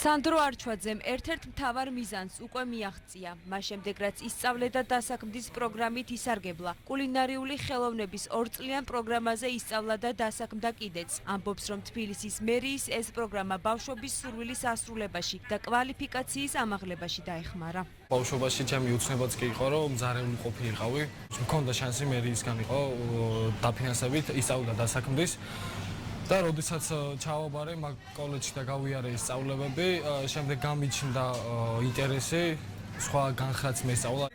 სანდრო არჩვაძემ ერთ-ერთ მთავარ მიზანს უკვე მიაღწია. მას შემდეგ რაც ისწავლიდა დასაქმდის პროგრამით ისარგებლა, კულინარიული ხელოვნების 2 წლიან პროგრამაზე ისწავლა და დასაქმდა კიდეც. ამბობს, რომ თბილისის მერიის ეს პროგრამა ბავშვობის სურვილის ასრულებაში და კვალიფიკაციის ამაღლებაში დაეხმარა. ბავშვობაში ჩემი უცნებაც კი იყო, რომ მზარეული ყოფილიყავი. მქონდა შანსი მერიისგან იყო დაფინანსებით ისწავლა დასაქმდის. და როდესაც ჩავაბარე მაგ კოლეჯში და გავიარე სწავლებები, შემდეგ გამიჩნდა ინტერესი, სხვა განხრაც მესწავლა.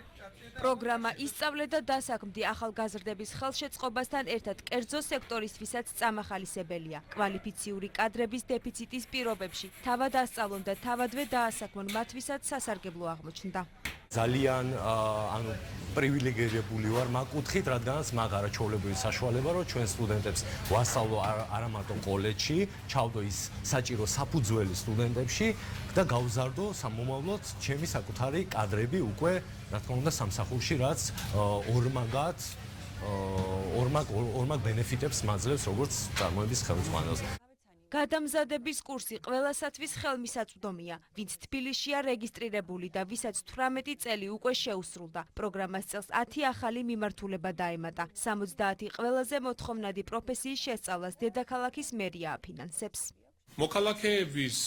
პროგრამა ისწავლე და დასაქმდი ახალგაზრდების ხელშეწყობასთან ერთად კერძო სექტორისთვისაც წამახალისებელია. კვალიფიციური კადრების დეფიციტის პირობებში თავად ასწავლონ და თავადვე დაასაქმონ მათვისაც სასარგებლო აღმოჩნდა. ძალიან პრივილეგირებული ვარ მაგ კუთხით, რადგანაც მაგ არა ჩვეულებრივი საშუალება, რომ ჩვენ სტუდენტებს ვასწავლო არა მარტო კოლეჯში, ჩავდო ის საჭირო საფუძველი სტუდენტებში და გავზარდო სამომავლოდ ჩემი საკუთარი კადრები უკვე, რა თქმა უნდა, სამსახურში, რაც ორმაგ ბენეფიტებს მაძლევს როგორც წარმოების ხელმძღვანელს. გადამზადების კურსი ყველასათვის ხელმისაწვდომია, ვინც თბილისშია რეგისტრირებული და ვისაც 18 წელი უკვე შეუსრულდა. პროგრამას წელს 10 ახალი მიმართულება დაემატა. 70 ყველაზე მოთხოვნადი პროფესიის შესწავლას დედაქალაქის მერია აფინანსებს. მოქალაქეების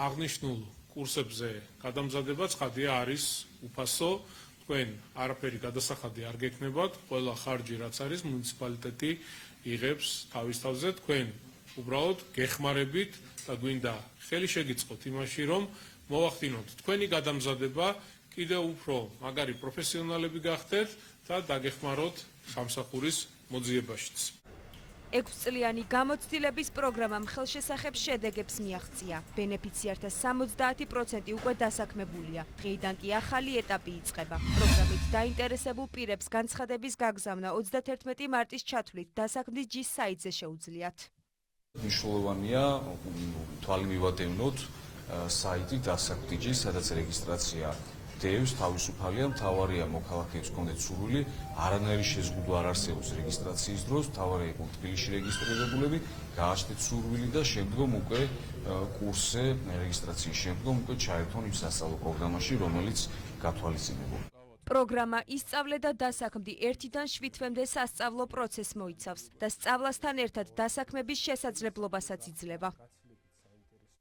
აღნიშნულ კურსებზე გადამზადება ცხადია არის უფასო. თქვენ არაფერი გადასახადი არ გექნებათ, ყველა ხარჯი რაც არის მუნიციპალიტეტი იღებს თავის თავზე. თქვენ უბრალოდ გეხმარებით და გვინდა ხელი შეგიწყოთ იმაში, რომ მოვახდინოთ თქვენი გადამზადება, კიდევ უფრო მაგარი პროფესიონალები გახდეთ და დაგეხმაროთ სამსახურის მოძიებაშიც. 6 წლიანი გამოცდილების პროგრამამ ხელშესახებ შედეგებს მიაღწია. ბენეფიციართა 70% უკვე დასაქმებულია. დღეიდან კი ახალი ეტაპი იწყება. პროგრამით დაინტერესებულ პირებს განცხადების გაგზავნა 31 მარტის ჩათვლით დასაქმდის ჯის საიტზე შეუძლიათ. მნიშვნელოვანია თვალი მივადევნოთ საიტი დასაქმდიჯის, სადაც რეგისტრაცია დევს, თავისუფალია, მთავარია მოქალაქეებს ჰქონდეთ სურვილი, არანაირი შეზღუდვა არ არსებობს რეგისტრაციის დროს, მთავარია იყო თბილისში რეგისტრირებულები, გააჩნდეთ სურვილი და შემდგომ უკვე კურსზე რეგისტრაციის შემდგომ უკვე ჩაერთონ იმ სასწავლო პროგრამაში, რომელიც გათვალისწინებულა. პროგრამა ისწავლე და დასაქმდი 1-დან 7 თვემდე სასწავლო პროცესს მოიცავს და სწავლასთან ერთად დასაქმების შესაძლებლობასაც იძლევა.